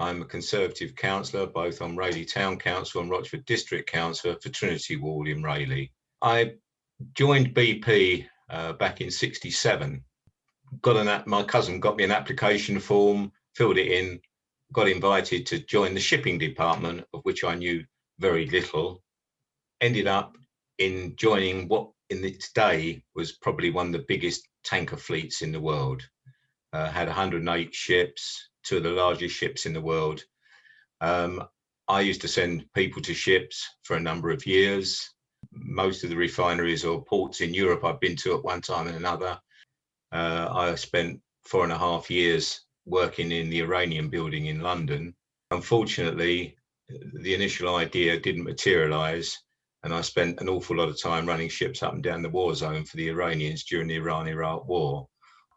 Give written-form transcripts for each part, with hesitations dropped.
I'm a Conservative councillor, both on Raleigh Town Council and Rochford District Councillor for Trinity Ward in Raleigh. I joined BP back in '67. My cousin got me an application form, filled it in, got invited to join the shipping department, of which I knew very little. Ended up in joining what in its day was probably one of the biggest tanker fleets in the world. Had 108 ships, two of the largest ships in the world. I used to send people to ships for a number of years. Most of the refineries or ports in Europe I've been to at one time and another. I spent 4.5 years working in the Iranian building in London. Unfortunately, the initial idea didn't materialise, and I spent an awful lot of time running ships up and down the war zone for the Iranians during the Iran-Iraq war.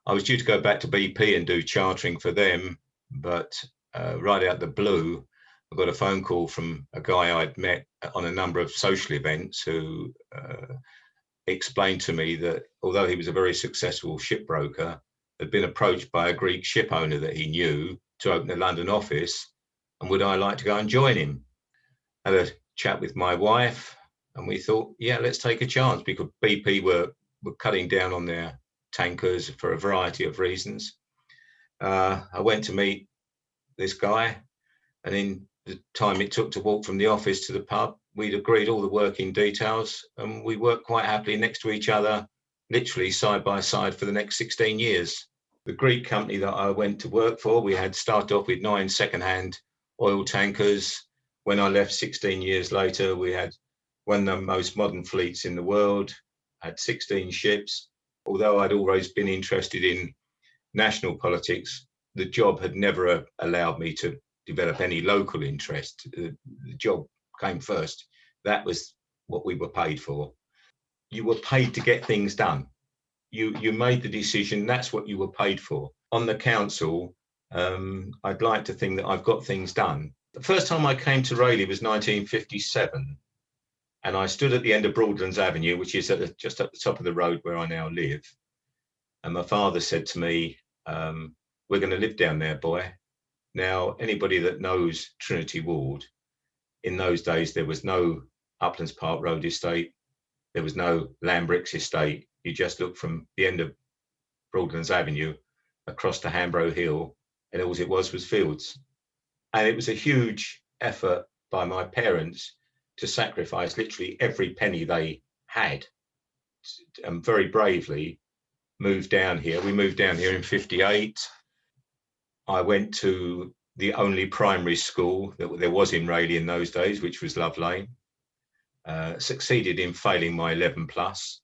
I was due to go back to BP and do chartering for them, but right out the blue, I got a phone call from a guy I'd met on a number of social events who explained to me that although he was a very successful shipbroker, had been approached by a Greek ship owner that he knew to open a London office, and would I like to go and join him? Had a chat with my wife, and we thought, yeah, let's take a chance, because BP were cutting down on their tankers for a variety of reasons. I went to meet this guy, and in the time it took to walk from the office to the pub, we'd agreed all the working details, and we worked quite happily next to each other, literally side by side for the next 16 years. The Greek company that I went to work for, we had started off with 9 second-hand oil tankers. When I left 16 years later, we had one of the most modern fleets in the world, had 16 ships. Although I'd always been interested in national politics, the job had never allowed me to develop any local interest. The job came first. That was what we were paid for. You were paid to get things done. You made the decision, that's what you were paid for. On the council, I'd like to think that I've got things done. The first time I came to Rayleigh was 1957, and I stood at the end of Broadlands Avenue, which is just at the top of the road where I now live. And my father said to me, we're going to live down there, boy. Now, anybody that knows Trinity Ward, in those days, there was no Uplands Park Road estate. There was no Lambricks estate. You just looked from the end of Broadlands Avenue across to Hambro Hill, and all it was fields. And it was a huge effort by my parents to sacrifice literally every penny they had, and very bravely moved down here. We moved down here in '58. I went to the only primary school that there was in Raleigh in those days, which was Love Lane. Succeeded in failing my 11 plus,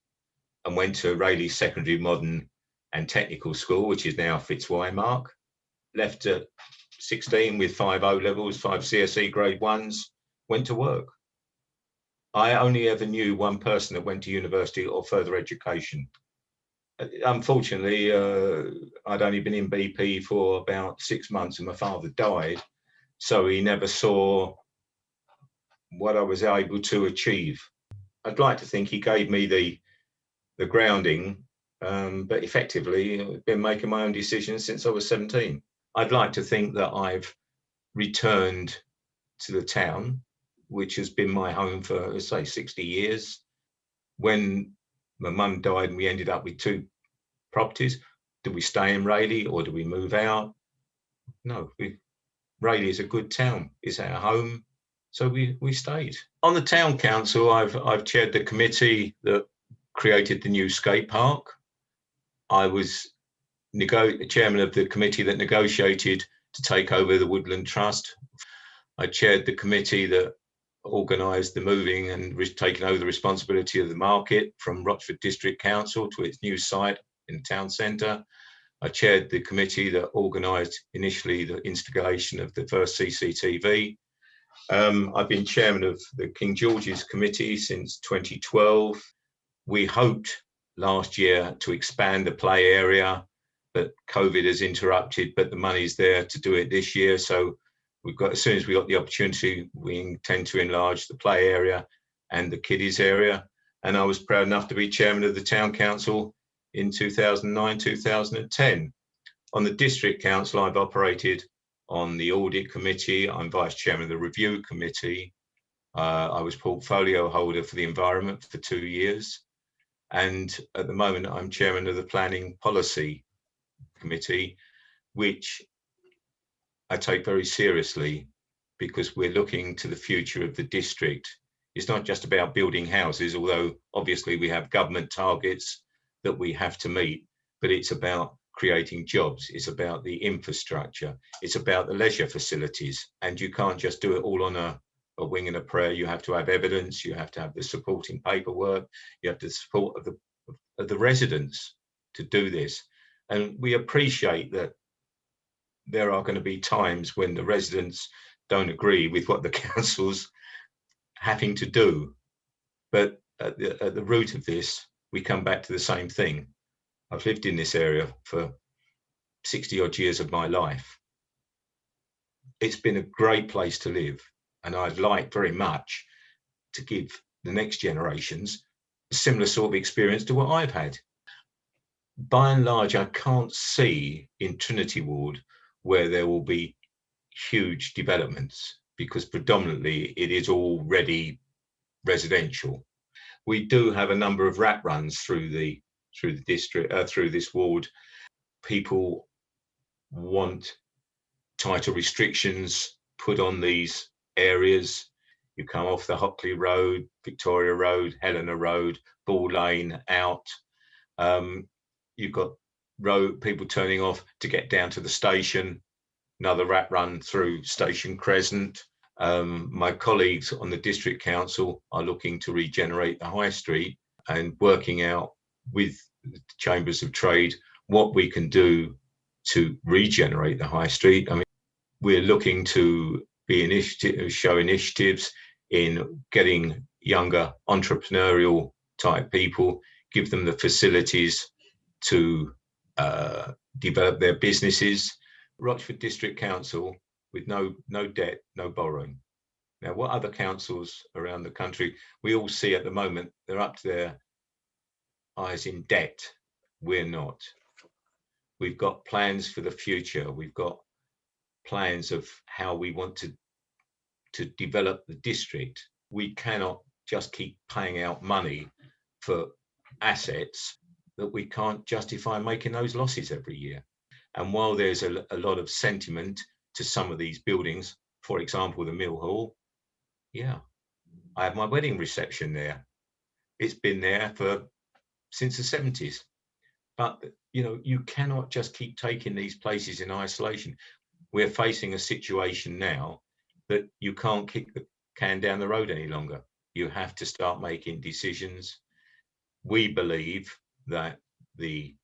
and went to Raleigh Secondary Modern and Technical School, which is now Fitzwymark. Left at 16 with 5 O levels, 5 CSE grade 1s, went to work. I only ever knew one person that went to university or further education. Unfortunately, I'd only been in BP for about 6 months, and my father died, so he never saw what I was able to achieve. I'd like to think he gave me the grounding, but effectively I've been making my own decisions since I was 17. I'd like to think that I've returned to the town, which has been my home for, let's say, 60 years. When my mum died and we ended up with 2 properties, do we stay in Raleigh or do we move out? No, Raleigh is a good town. It's our home, so we stayed. On the town council, I've chaired the committee that created the new skate park. I was chairman of the committee that negotiated to take over the Woodland Trust. I chaired the committee that organised the moving and taking over the responsibility of the market from Rochford District Council to its new site in the town centre. I chaired the committee that organised initially the installation of the first CCTV. I've been chairman of the King George's Committee since 2012. We hoped last year to expand the play area, but COVID has interrupted, but the money's there to do it this year. So as soon as we got the opportunity, we intend to enlarge the play area and the kiddies area. And I was proud enough to be chairman of the town council in 2009, 2010. On the district council, I've operated on the audit committee. I'm vice chairman of the review committee. I was portfolio holder for the environment for 2 years. And at the moment, I'm chairman of the planning policy committee, which I take very seriously because we're looking to the future of the district. It's not just about building houses, although obviously we have government targets that we have to meet, but it's about creating jobs. It's about the infrastructure. It's about the leisure facilities. And you can't just do it all on a wing and a prayer. You have to have evidence. You have to have the supporting paperwork. You have the support of the residents to do this. And we appreciate that there are going to be times when the residents don't agree with what the council's having to do. But at the root of this, we come back to the same thing. I've lived in this area for 60 odd years of my life. It's been a great place to live, and I'd like very much to give the next generations a similar sort of experience to what I've had. By and large, I can't see in Trinity Ward where there will be huge developments, because predominantly it is already residential. We do have a number of rat runs through the district, through this ward. People want tighter restrictions put on these areas. You come off the Hockley Road, Victoria Road, Helena Road, Ball Lane out. You've got people turning off to get down to the station. Another rat run through Station Crescent. My colleagues on the District Council are looking to regenerate the High Street and working out with the Chambers of Trade what we can do to regenerate the High Street. I mean, we're looking to show initiatives in getting younger entrepreneurial type people, give them the facilities to develop their businesses. Rochford District Council with no debt, no borrowing. Now, what other councils around the country, we all see at the moment, they're up to their eyes in debt. We're not. We've got plans for the future. We've got plans of how we want to develop the district. We cannot just keep paying out money for assets that we can't justify making those losses every year. And while there's a lot of sentiment to some of these buildings, for example, the Mill Hall, yeah, I have my wedding reception there. It's been there since the 70s. But, you cannot just keep taking these places in isolation. We're facing a situation now that you can't kick the can down the road any longer. You have to start making decisions. We believe that the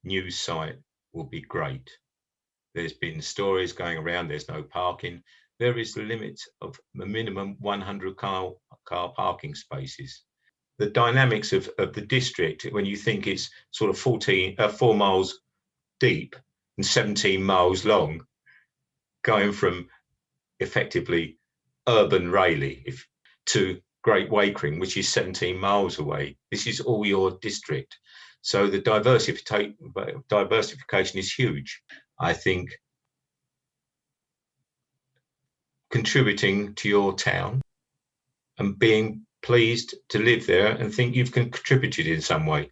new site will be great. There's been stories going around, there's no parking. There is the limit of a minimum 100 car parking spaces. The dynamics of the district, when you think it's sort of 4 miles deep and 17 miles long, going from effectively urban Rayleigh to Great Wakering, which is 17 miles away. This is all your district. So the diversification is huge. I think contributing to your town and being pleased to live there and think you've contributed in some way.